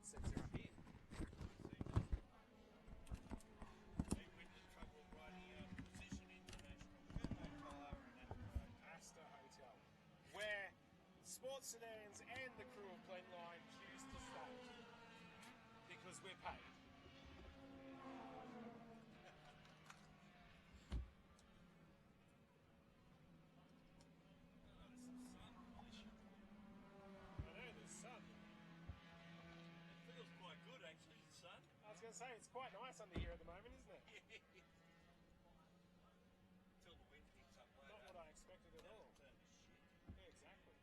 headsets are up here. Astor Hotel, where Sports Sedans and the crew of Blendline choose to stay because we're paid. I was going to say, it's quite nice under here at the moment, isn't it? Until the wind picks up later. Not what I expected at all. Yeah, exactly.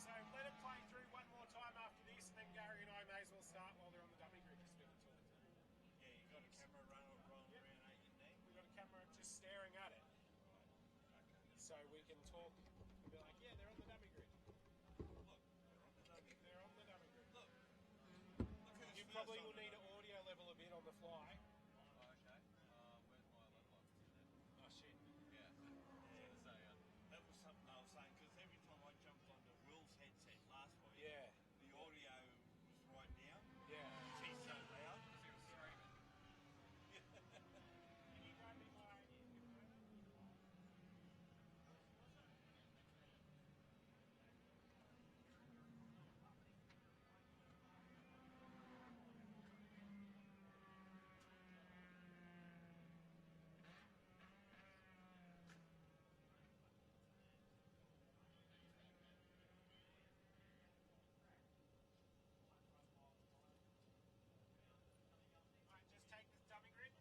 So let it play through one more time after this, and then Gary and I may as well start while they're on the dummy grid. Just Yeah, you got a camera rolling around, ain't you, Nick? We've got a camera just staring at it. So we can talk and be like, yeah, they're on the dummy grid. Look, They're on the dummy grid. Look who's You first probably on will the need to audio level a bit on the fly. Oh, okay. Where's my level? Oh shit. Yeah. That was something I was saying, because every time I jumped onto Will's headset last week, Yeah. the audio was right down. Yeah. He's so loud. He was screaming. Can you grab me my just take this dummy grid.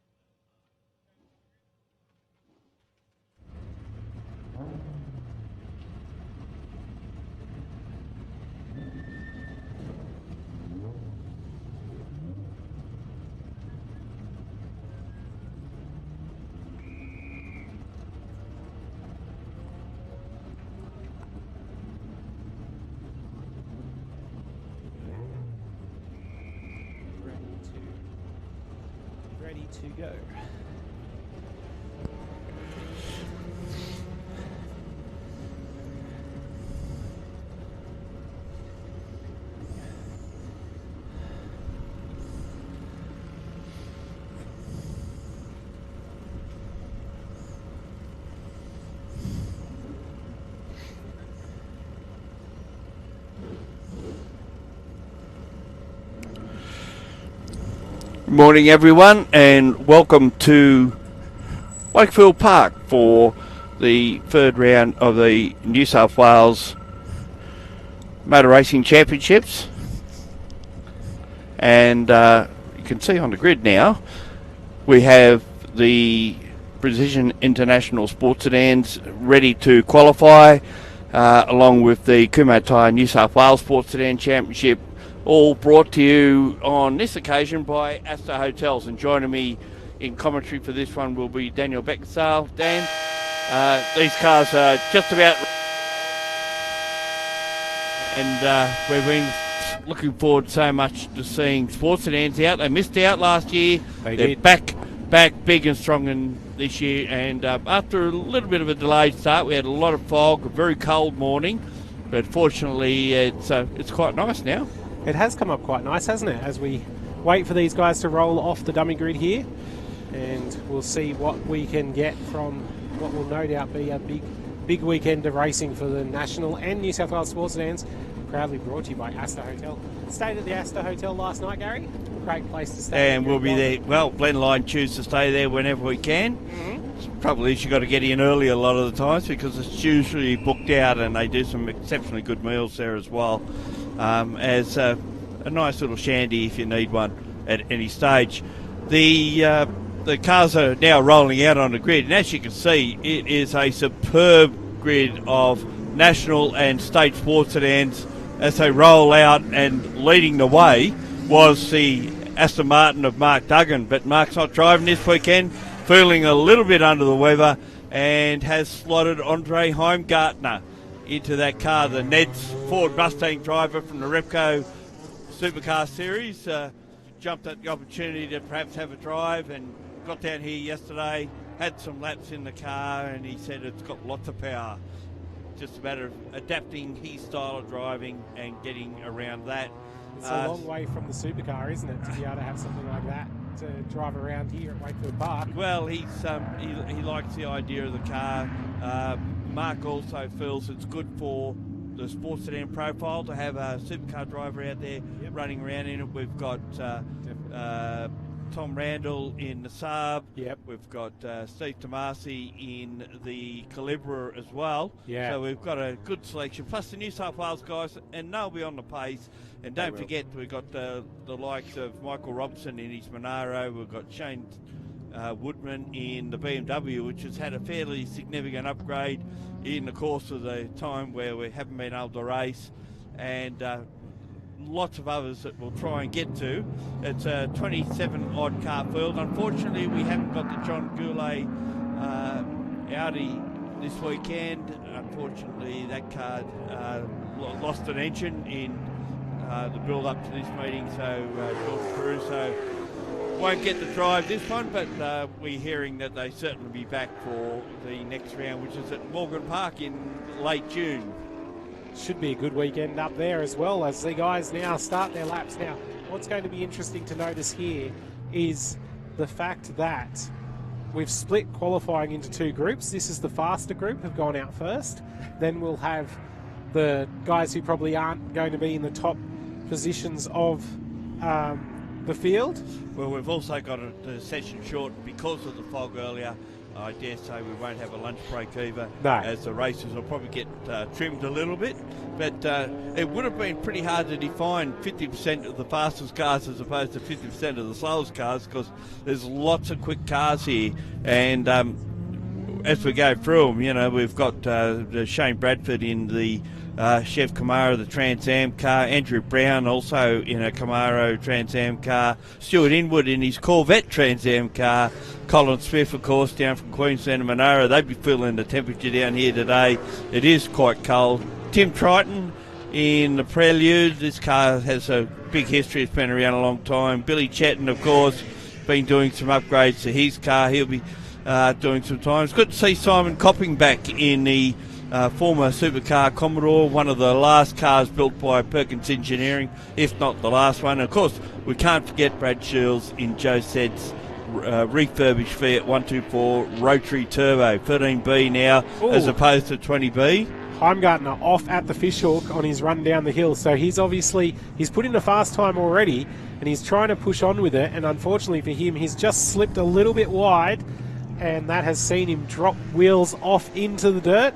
Ready to go. Good morning everyone, and welcome to Wakefield Park for the third round of the New South Wales Motor Racing Championships. And you can see on the grid now we have the Precision International Sports Sedans ready to qualify, along with the Kumho New South Wales Sports Sedan Championship, all brought to you on this occasion by Astor Hotels. And joining me in commentary for this one will be Daniel Beckensale. Dan, these cars are just about... And we've been looking forward so much to seeing Sports Sedans out. They missed out last year. They're back big and strong in this year. And after a little bit of a delayed start, we had a lot of fog, a very cold morning. But fortunately, it's quite nice now. It has come up quite nice, hasn't it, as we wait for these guys to roll off the dummy grid here, and we'll see what we can get from what will no doubt be a big weekend of racing for the National and New South Wales Sports Sedans, proudly brought to you by Astor Hotel. Stayed at the Astor Hotel last night, Gary. Great place to stay. And we'll be there. Well, Blendline choose to stay there whenever we can. Mm-hmm. Probably you've got to get in early a lot of the times because it's usually booked out, and they do some exceptionally good meals there as well. As a nice little shandy if you need one at any stage. The cars are now rolling out on the grid, and as you can see, it is a superb grid of national and state sports sedans as they roll out, and leading the way was the Aston Martin of Mark Duggan, but Mark's not driving this weekend, feeling a little bit under the weather, and has slotted Andre Heimgartner into that car, the Ned's Ford Mustang driver from the Repco Supercar Series. Jumped at the opportunity to perhaps have a drive and got down here yesterday, had some laps in the car, and he said it's got lots of power. Just a matter of adapting his style of driving and getting around that. It's a long way from the supercar, isn't it, to be able to have something like that to drive around here at Wakefield Park? Well, he likes the idea of the car. Mark also feels it's good for the sports sedan profile to have a supercar driver out there running around in it. We've got Tom Randall in the Saab. Yep. We've got Steve Tomasi in the Calibra as well. Yeah. So we've got a good selection. Plus the New South Wales guys, and they'll be on the pace. And don't forget, we've got the likes of Michael Robson in his Monaro. We've got Shane Woodman in the BMW, which has had a fairly significant upgrade in the course of the time where we haven't been able to race. And lots of others that we'll try and get to. It's a 27-odd car field. Unfortunately, we haven't got the John Goulet Audi this weekend. Unfortunately, that car lost an engine in the build-up to this meeting, so George Caruso won't get the drive this one, but we're hearing that they certainly be back for the next round, which is at Morgan Park in late June. Should be a good weekend up there as well, as the guys now start their laps. Now, what's going to be interesting to notice here is the fact that we've split qualifying into two groups. This is the faster group, have gone out first. Then we'll have the guys who probably aren't going to be in the top positions of the field. Well, we've also got the session short because of the fog earlier. I dare say we won't have a lunch break either, as the races will probably get trimmed a little bit. But it would have been pretty hard to define 50% of the fastest cars as opposed to 50% of the slowest cars, because there's lots of quick cars here. And as we go through them, you know, we've got Shane Bradford in the Chev Camaro, the Trans Am car, Andrew Brown also in a Camaro Trans Am car, Stuart Inwood in his Corvette Trans Am car, Colin Smith, of course, down from Queensland and Monaro. They'd be feeling the temperature down here today. It is quite cold. Tim Triton in the Prelude. This car has a big history. It's been around a long time. Billy Chetton, of course, been doing some upgrades to his car. He'll be doing some time. It's good to see Simon Copping back in the former supercar Commodore, one of the last cars built by Perkins Engineering, if not the last one. Of course, we can't forget Brad Shields in Joe Sed's refurbished Fiat 124 rotary turbo, 13B now. Ooh. As opposed to 20B. Heimgartner off at the fishhook on his run down the hill, so he's put in a fast time already, and he's trying to push on with it, and unfortunately for him, he's just slipped a little bit wide, and that has seen him drop wheels off into the dirt.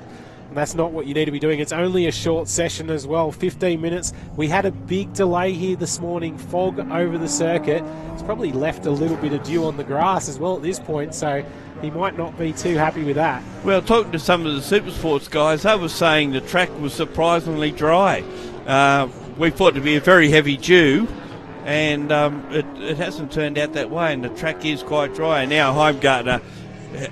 And that's not what you need to be doing. It's only a short session as well, 15 minutes. We had a big delay here this morning, fog over the circuit. It's probably left a little bit of dew on the grass as well at this point, so he might not be too happy with that. Well, talking to some of the Supersports guys, they were saying the track was surprisingly dry. We thought it to be a very heavy dew, and it hasn't turned out that way, and the track is quite dry. And now Heimgartner,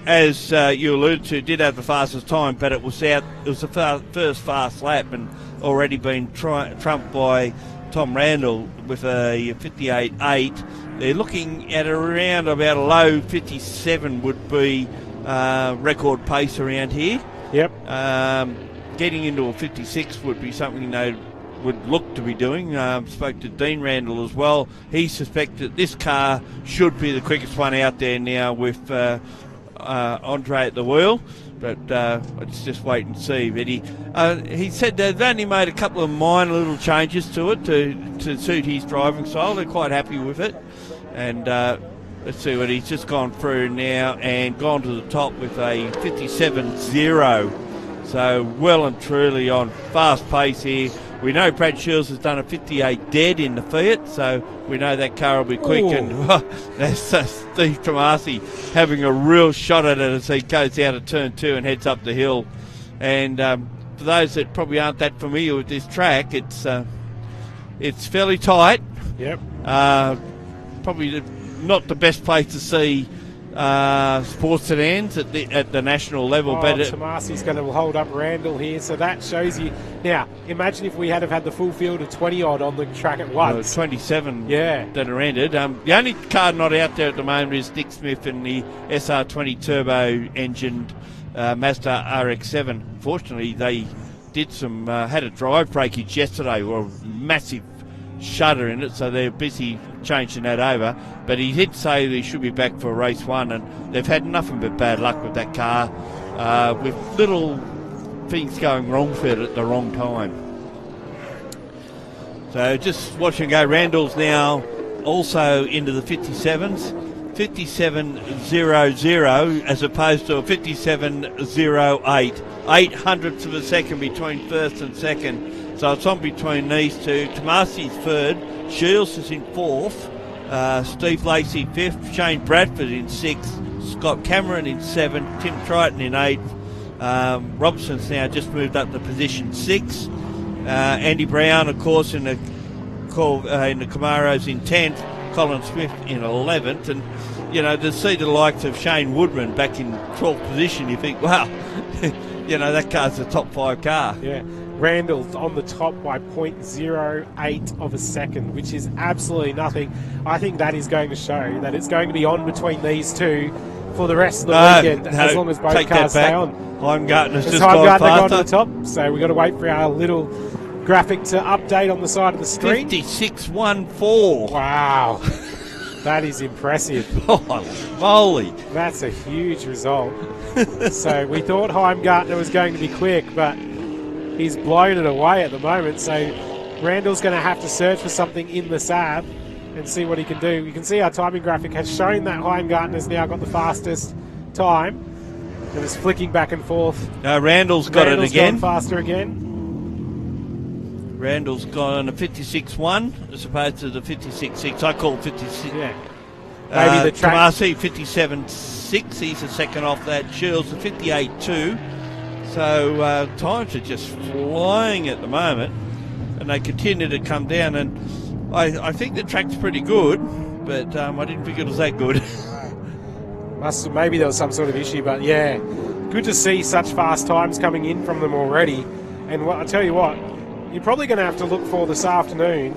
as you alluded to, did have the fastest time, but it was the first fast lap and already been trumped by Tom Randall with a 58.8. They're looking at around about a low 57 would be record pace around here. Yep. Getting into a 56 would be something they would look to be doing. Spoke to Dean Randall as well. He suspected this car should be the quickest one out there now with Andre at the wheel, but let's just wait and see. But he said they've only made a couple of minor little changes to it to suit his driving style. They're quite happy with it, and let's see what he's just gone through now and gone to the top with a 57.0. So well and truly on fast pace here. We know Brad Shields has done a 58 dead in the Fiat, so we know that car will be quick. Ooh. And that's Steve Tomasi having a real shot at it as he goes out of turn 2 and heads up the hill. And for those that probably aren't that familiar with this track, it's fairly tight. Yep. Probably not the best place to see sports sedans at the national level. Oh, But Tomasi's going to hold up Randall here, so that shows you. Now, imagine if we had have had the full field of 20-odd on the track at once. 27 Yeah. that are entered. The only car not out there at the moment is Nick Smith in the SR20 turbo-engined Mazda RX-7. Fortunately, they did had a drive breakage yesterday, or a massive shudder in it, so they're busy changing that over. But he did say that he should be back for race 1, and they've had nothing but bad luck with that car, with little things going wrong for it at the wrong time. So just watching go. Randall's now also into the 57s. 57.00 as opposed to a 57.08. 8 hundredths of a second between first and second. So it's on between these two. Tomasi's third. Shields is in fourth. Steve Lacey fifth. Shane Bradford in sixth. Scott Cameron in seventh. Tim Triton in eighth. Robertson's now just moved up to position 6. Andy Brown, of course, in the Camaros in 10th. Colin Smith in 11th. And, you know, to see the likes of Shane Woodman back in 12th position, you think, wow, you know, that car's a top 5 car. Yeah. Randall's on the top by 0.08 of a second, which is absolutely nothing. I think that is going to show that it's going to be on between these two for the rest of the weekend, as long as both cars stay on. Heimgartner's just Heimgartner gone to the faster. top, so we've got to wait for our little graphic to update on the side of the screen. 56.14. Wow. That is impressive. Holy moly. That's a huge result. So we thought Heimgartner was going to be quick, but he's blown it away at the moment. So Randall's going to have to search for something in the SAB and see what he can do. You can see our timing graphic has shown that Heimgartner's now got the fastest time. And it's flicking back and forth. Randall's got it again. Gone faster again. Randall's gone a 56.1 as opposed to the 56.6. I call it 56. Yeah. Maybe the track. Tomasi 57.6. He's a second off that. Shields a 58.2. So times are just flying at the moment, and they continue to come down. And I think the track's pretty good, but I didn't think it was that good. Maybe there was some sort of issue, but yeah, good to see such fast times coming in from them already. And I tell you what, you're probably going to have to look for this afternoon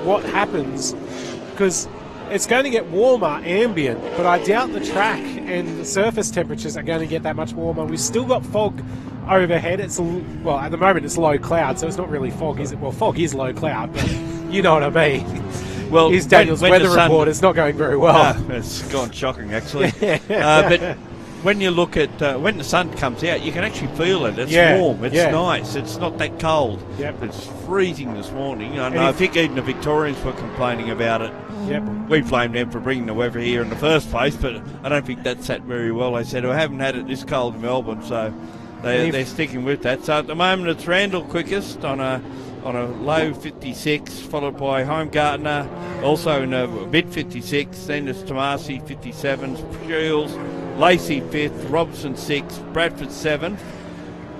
what happens, because it's going to get warmer ambient, but I doubt the track and the surface temperatures are going to get that much warmer. We've still got fog overhead. At the moment it's low cloud, so it's not really fog, is it? Well, fog is low cloud, but you know what I mean. Well, here's Daniel's weather report. It's not going very well. It's gone shocking, actually. But when you look at when the sun comes out, you can actually feel it. It's warm. It's nice. It's not that cold. Yep. It's freezing this morning. I think even the Victorians were complaining about it. Yep. We blamed them for bringing the weather here in the first place, but I don't think that sat very well. They said, I haven't had it this cold in Melbourne, so they're sticking with that. So at the moment, it's Randall quickest on a low 56, followed by Heimgartner, also in a mid 56. Then it's Tomasi 57, Shields, Lacey 5th, Robson 6th, Bradford 7th,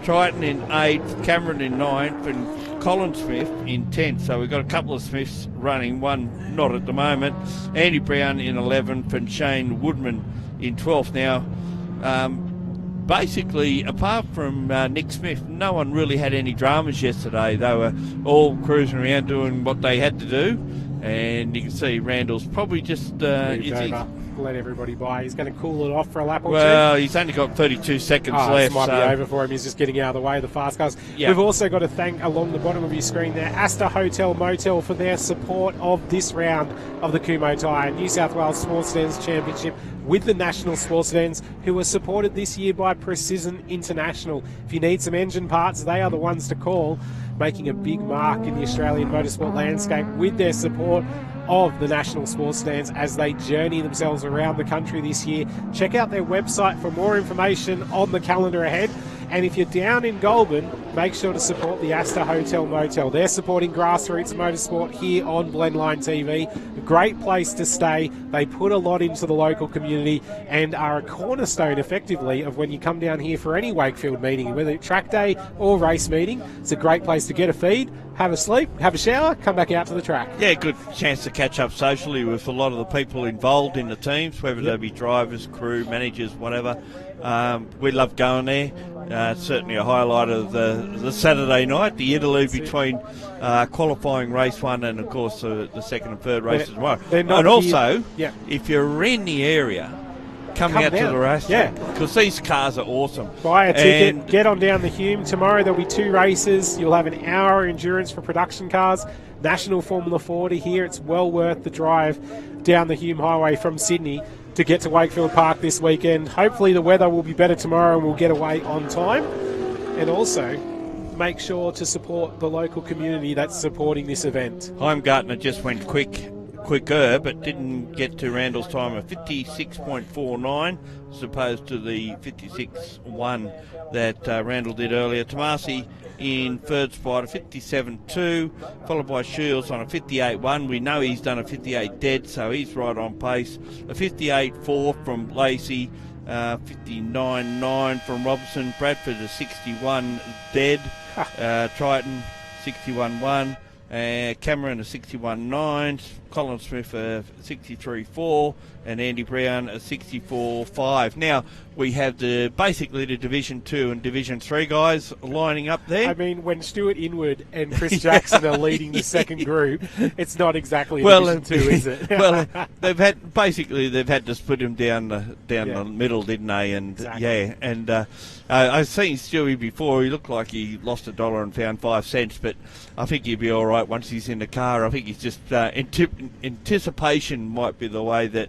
Triton in 8th, Cameron in 9th, and Colin Smith in 10th. So we've got a couple of Smiths running, one not at the moment. Andy Brown in 11th and Shane Woodman in 12th. Now, basically, apart from Nick Smith, no one really had any dramas yesterday. They were all cruising around doing what they had to do. And you can see Randall's probably just... let everybody by. He's going to cool it off for a lap or two. Well, he's only got 32 seconds left. This might be over for him. He's just getting out of the way of the fast cars. Yeah. We've also got to thank, along the bottom of your screen there, Astor Hotel Motel for their support of this round of the Kumho Tyre New South Wales Sports Sedans Championship with the National Sports Sedans, who are supported this year by Precision International. If you need some engine parts, they are the ones to call, making a big mark in the Australian motorsport landscape with their support of the National Sports Sedans as they journey themselves around the country this year. Check out their website for more information on the calendar ahead. And if you're down in Goulburn, make sure to support the Astor Hotel Motel. They're supporting grassroots motorsport here on Blendline TV. A great place to stay. They put a lot into the local community and are a cornerstone, effectively, of when you come down here for any Wakefield meeting, whether it's track day or race meeting. It's a great place to get a feed, have a sleep, have a shower, come back out to the track. Yeah, good chance to catch up socially with a lot of the people involved in the teams, whether they be drivers, crew, managers, whatever. We love going there. Certainly a highlight of the Saturday night, the interlude between qualifying race one and, of course, the second and third races tomorrow. And also, if you're in the area, come out to the racetrack, because these cars are awesome. Buy a ticket, get on down the Hume. Tomorrow there'll be 2 races. You'll have an hour endurance for production cars. National Formula 40 here. It's well worth the drive down the Hume Highway from Sydney to get to Wakefield Park this weekend. Hopefully the weather will be better tomorrow and we'll get away on time. And also, make sure to support the local community that's supporting this event. Heimgartner just went quicker, but didn't get to Randall's time of 56.49 as opposed to the 56.1 that Randall did earlier. Tomasi in third spot, a 57.2, followed by Shields on a 58.1. We know he's done a 58 dead, so he's right on pace. A 58.4 from Lacey, 59.9 from Robson. Bradford, a 61 dead. Triton, 61.1. Cameron, a 61.9. Colin Smith, a 63.4. And Andy Brown, a 64.5. Now, we have basically the Division 2 and Division 3 guys lining up there. I mean, when Stuart Inwood and Chris Jackson are leading the second group, it's not exactly Division 2, is it? Well, they've had to split him down the middle, didn't they? And I've seen Stewie before. He looked like he lost $1 and found 5 cents, but I think he'll be all right once he's in the car. I think he's just anticipation might be the way that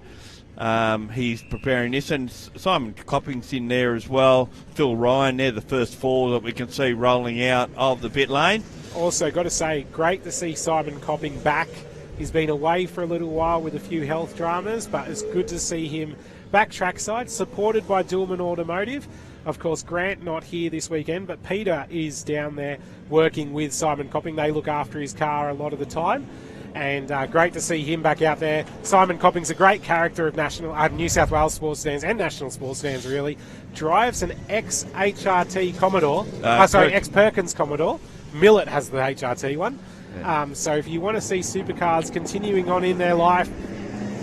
he's preparing this. And Simon Copping's in there as well. Phil Ryan, they're the first 4 that we can see rolling out of the pit lane. Also, got to say, great to see Simon Copping back. He's been away for a little while with a few health dramas, but it's good to see him back trackside, supported by Dillman Automotive. Of course, Grant not here this weekend, but Peter is down there working with Simon Copping. They look after his car a lot of the time. And great to see him back out there. Simon Copping's a great character of New South Wales Sports Sedans and National Sports Sedans, really. Drives an ex-HRT Commodore, ex-Perkins Commodore. Millet has the HRT one. Yeah. So if you want to see supercars continuing on in their life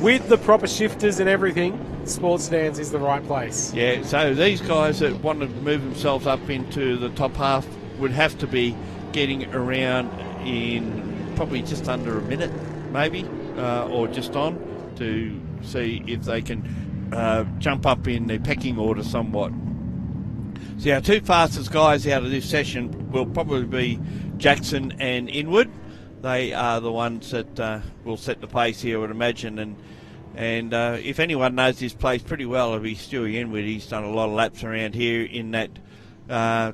with the proper shifters and everything, Sports Sedans is the right place. Yeah, so these guys that want to move themselves up into the top half would have to be getting around in probably just under a minute, maybe, or just on, to see if they can jump up in the pecking order somewhat. So our 2 fastest guys out of this session will probably be Jackson and Inwood. They are the ones that will set the pace here, I would imagine. And if anyone knows this place pretty well, it'll be Stewie Inwood. He's done a lot of laps around here in that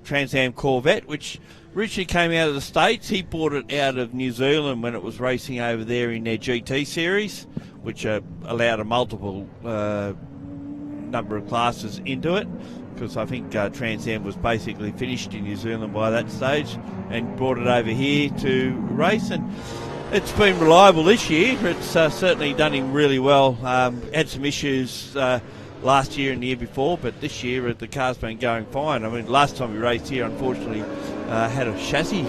Trans Am Corvette, which originally came out of the States. He bought it out of New Zealand when it was racing over there in their GT series, which allowed a multiple number of classes into it, because I think Trans Am was basically finished in New Zealand by that stage, and brought it over here to race. And it's been reliable this year. It's certainly done him really well. Had some issues last year and the year before, but this year the car's been going fine. I mean, last time we raced here, unfortunately, had a chassis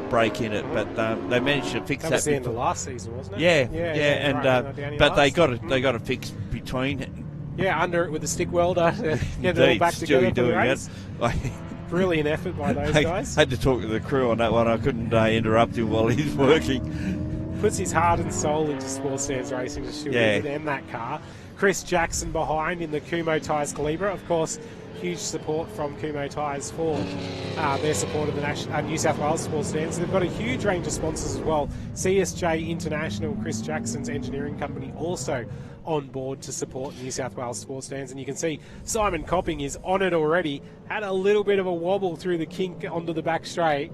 break in it, but they managed to fix that. That was the end of last season, wasn't it? Yeah. But they got it fixed between. Yeah, under it with the stick welder to get it all back together for the race. Brilliant effort by those guys. I had to talk to the crew on that one. I couldn't interrupt him while he's working. Puts his heart and soul into Sports Sedans racing, and that car. Chris Jackson behind in the Kumo Tyres Calibra. Of course, huge support from Kumo Tyres for their support of the New South Wales Sports Sedans. They've got a huge range of sponsors as well. CSJ International, Chris Jackson's engineering company, also on board to support New South Wales Sports Sedans. And you can see Simon Copping is on it already. Had a little bit of a wobble through the kink onto the back straight.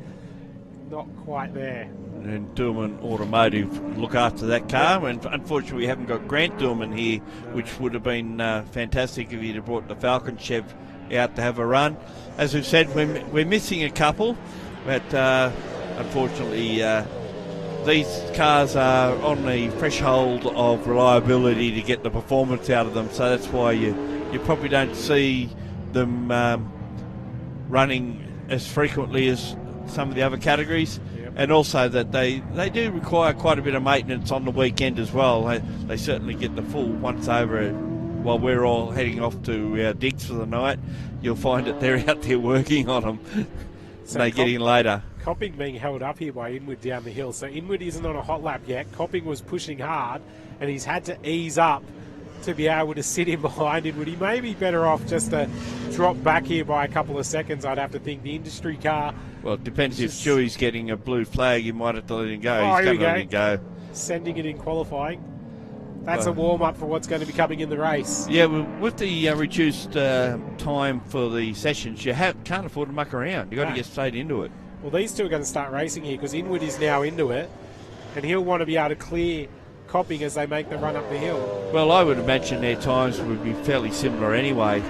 Not quite there. And Dillman Automotive look after that car, and unfortunately we haven't got Grant Dillman here, which would have been fantastic if he'd have brought the Falcon Chev out to have a run. As we've said, we're missing a couple, but unfortunately these cars are on the threshold of reliability to get the performance out of them, so that's why you probably don't see them running as frequently as some of the other categories. Yep. And also that they do require quite a bit of maintenance on the weekend as well. They certainly get the full once over while we're all heading off to our digs for the night. You'll find that they're out there working on them. So they get in later. Copping being held up here by Inwood down the hill. So Inwood isn't on a hot lap yet. Copping was pushing hard, and he's had to ease up to be able to sit in behind Inwood. He may be better off just to drop back here by a couple of seconds, I'd have to think. The industry car... Well, it depends if Stewie's getting a blue flag, you might have to let him go. Oh, He's going to let him go. Sending it in qualifying. That's a warm-up for what's going to be coming in the race. Yeah, well, with the reduced time for the sessions, you can't afford to muck around. You've got to get straight into it. Well, these two are going to start racing here because Inwood is now into it, and he'll want to be able to clear Copping as they make the run up the hill. Well, I would imagine their times would be fairly similar anyway,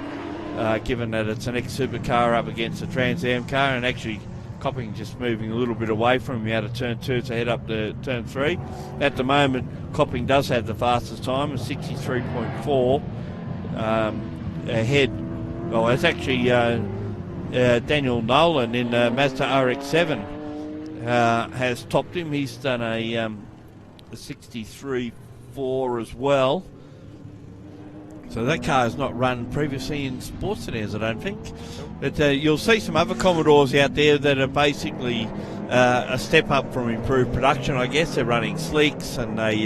given that it's an ex-supercar up against a Trans Am car, and actually Copping just moving a little bit away from him out of turn 2 to head up to turn 3. At the moment, Copping does have the fastest time, 63.4 ahead. Well, it's actually Daniel Nolan in Mazda RX-7 has topped him. He's done a 63.4 as well. So that car has not run previously in sports sedans, I don't think. But you'll see some other Commodores out there that are basically a step up from improved production, I guess. They're running sleeks, and they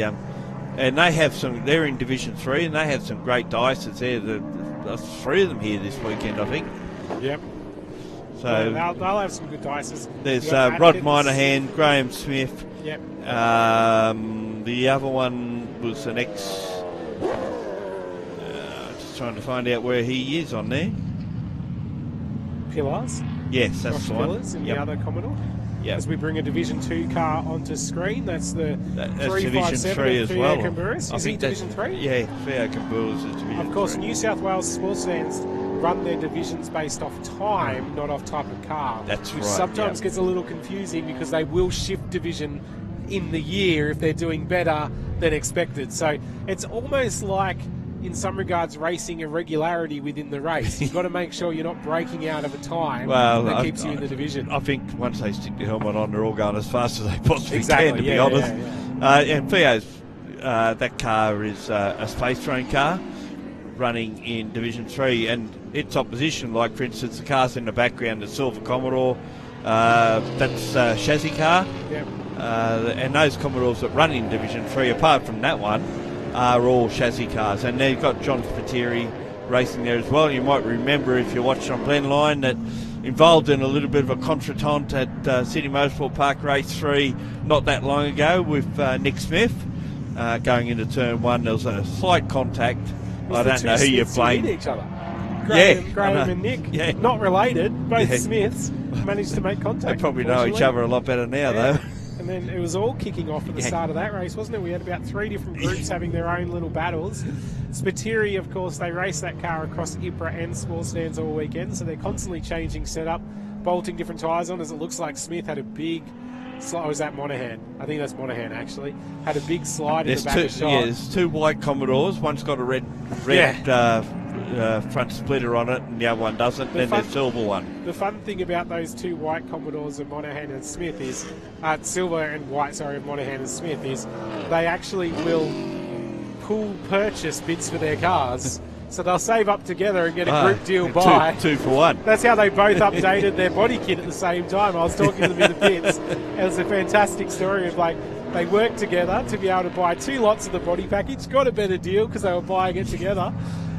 have some. They're in Division 3, and they have some great dices there. There's 3 of them here this weekend, I think. Yep. So they'll have some good dices. There's Rod Moynihan, Graham Smith. Yep. The other one was an ex. Just trying to find out where he is on there. Pillars. Yes, that's Josh the one. Pillars in the other Commodore. Yep. As we bring a Division 2 car onto screen, that's the That's Division 3 as well. Is he Division 3? Yeah, Theo Camburas is Division 3. Of course, New South Wales sports sedans run their divisions based off time, not off type of car. That's which right, sometimes gets a little confusing because they will shift division in the year if they're doing better than expected. So it's almost like, in some regards, racing irregularity within the race. You've got to make sure you're not breaking out of a time that keeps you in the division. I think once they stick the helmet on, they're all going as fast as they possibly can, to be yeah, honest. Yeah. And Theo's, that car is a space train car running in Division 3, and its opposition, like for instance the cars in the background, the Silver Commodore, that's a chassis car. Yep. And those Commodores that run in Division 3, apart from that one, are all chassis cars. And they've got John Spiteri racing there as well. You might remember, if you watched on Blendline, that involved in a little bit of a contretemps at Sydney Motorsport Park Race 3 not that long ago with Nick Smith. Going into turn 1, there was a slight contact. I don't know who you're playing. Each other. Graham and Nick, yeah. Not related, both Smiths managed to make contact. They probably know each other a lot better now, though. And then it was all kicking off at the start of that race, wasn't it? We had about 3 different groups having their own little battles. Spiteri, of course, they race that car across IPRA and sports sedans all weekend, so they're constantly changing setup, bolting different tyres on, as it looks like Smith had a big slide. Was that Monahan? I think that's Monahan, actually. Had a big slide in the back of shot. Yeah, there's 2 white Commodores. One's got a red front splitter on it, and the other one doesn't. Then there's silver one. The fun thing about those 2 white Commodores of Monahan and Smith is, silver and white, of Monahan and Smith, is they actually will pool purchase bids for their cars. So they'll save up together and get a group deal buy. 2 for 1. That's how they both updated their body kit at the same time. I was talking to them in the pits. It was a fantastic story of, like, they worked together to be able to buy 2 lots of the body package, got a better deal because they were buying it together,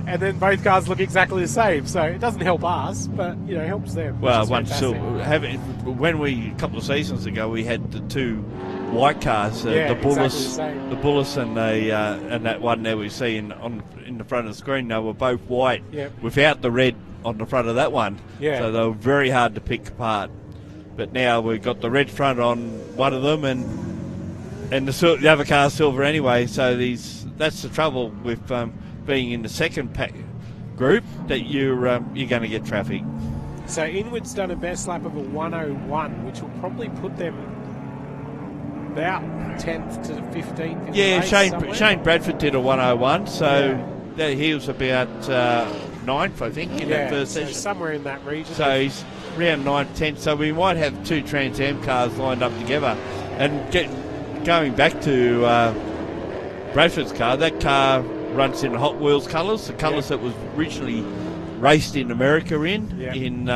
and then both cars look exactly the same. So it doesn't help us, but it helps them. Well, a couple of seasons ago, we had the 2 white cars, the Bullis and that one there we see in the front of the screen. They were both white without the red on the front of that one. Yeah. So they were very hard to pick apart. But now we've got the red front on one of them, and the other car's silver anyway. So that's the trouble with being in the second group that you're going to get traffic. So Inwood's done a best lap of a 1:01, which will probably put them about 10th to 15th. In Yeah, the race Shane Bradford did a 1:01, so he was about 9th, I think, in that first session. Somewhere in that region. So he's around 9th, 10th. So we might have 2 Trans Am cars lined up together. And going back to Bradford's car, that car runs in Hot Wheels colours, the colours that was originally raced in America in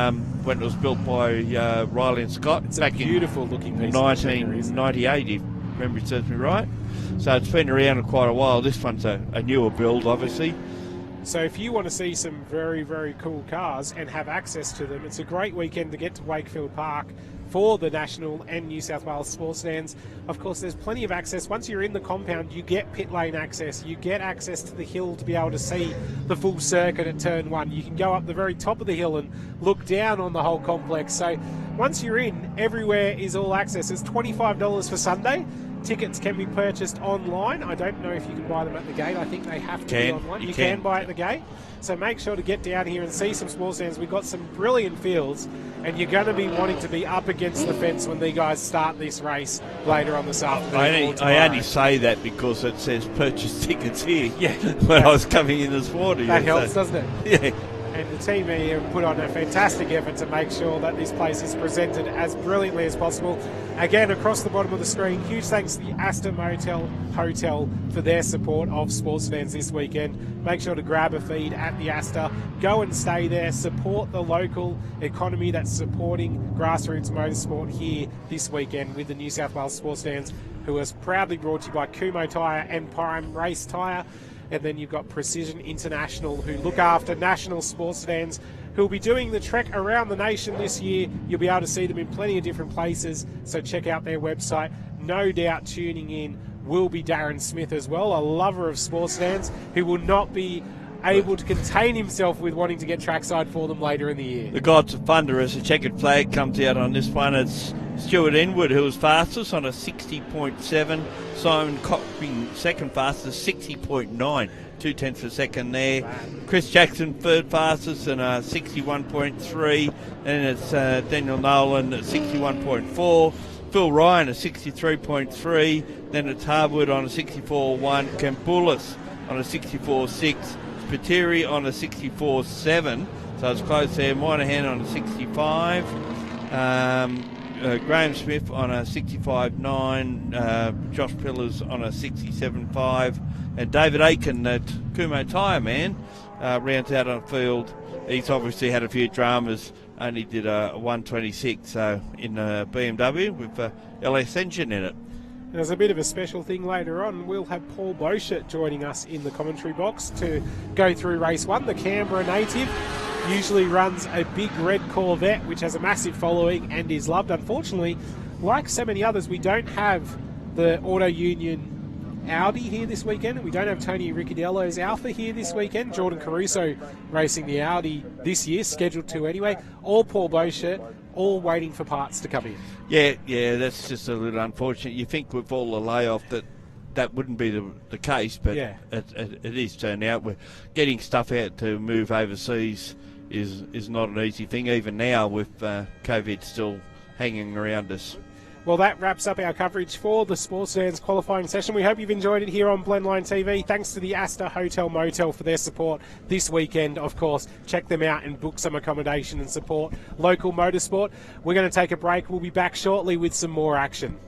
when it was built by Riley and Scott. It's back a beautiful looking piece in 1998, if memory serves me right. So it's been around quite a while. This one's a newer build, obviously. So if you want to see some very, very cool cars and have access to them, it's a great weekend to get to Wakefield Park for the National and New South Wales Sports Sedans. Of course, there's plenty of access. Once you're in the compound, you get pit lane access. You get access to the hill to be able to see the full circuit at Turn 1. You can go up the very top of the hill and look down on the whole complex. So once you're in, everywhere is all access. It's $25 for Sunday. Tickets can be purchased online. I don't know if you can buy them at the gate. I think they have to be online. You can buy at the gate. So make sure to get down here and see some sports stands. We've got some brilliant fields, and you're going to be wanting to be up against the fence when the guys start this race later on this afternoon. I only say that because it says purchase tickets here. Yeah, when I was coming in this morning. That helps, doesn't it? Yeah. And the team here have put on a fantastic effort to make sure that this place is presented as brilliantly as possible. Again, across the bottom of the screen, huge thanks to the Astor Motel Hotel for their support of Sports Sedans this weekend. Make sure to grab a feed at the Astor. Go and stay there. Support the local economy that's supporting grassroots motorsport here this weekend with the New South Wales Sports Sedans, who is proudly brought to you by Kumho Tyre and Prime Race Tyre. And then you've got Precision International, who look after national sports sedans, who will be doing the trek around the nation this year. You'll be able to see them in plenty of different places, so check out their website. No doubt tuning in will be Darren Smith as well, a lover of sports sedans, who will not be able to contain himself with wanting to get trackside for them later in the year. The Gods of Thunder, as a checkered flag comes out on this one. It's Stuart Inwood who was fastest on a 60.7. Simon Copping second fastest, 60.9. 0.2 of a second there. Chris Jackson third fastest and a 61.3. And it's Daniel Nolan at 61.4. Phil Ryan at 63.3. Then it's Harwood on a 64.1. Cambulis on a 64.6. Spiteri on a 64.7, so it's close there. Moynihan on a 65. Graham Smith on a 65.9. Josh Pillars on a 67.5. And David Aiken at Kumho Tyre, man, rounds out on field. He's obviously had a few dramas. Only did a 126 so in a BMW with a LS engine in it. There's a bit of a special thing later on. We'll have Paul Boschert joining us in the commentary box to go through race 1. The Canberra native usually runs a big red Corvette, which has a massive following and is loved. Unfortunately, like so many others, we don't have the Auto Union Audi here this weekend, and we don't have Tony Ricciardello's Alpha here this weekend. Jordan Caruso racing the Audi this year, scheduled to anyway. All Paul Boschert, all waiting for parts to come in. Yeah, that's just a little unfortunate. You think with all the layoff that wouldn't be the case, but yeah. it is turned out. We're getting stuff out to move overseas is not an easy thing, even now with COVID still hanging around us. Well, that wraps up our coverage for the Sports Sedans qualifying session. We hope you've enjoyed it here on Blendline TV. Thanks to the Astor Hotel Motel for their support this weekend. Of course, check them out and book some accommodation and support local motorsport. We're going to take a break. We'll be back shortly with some more action.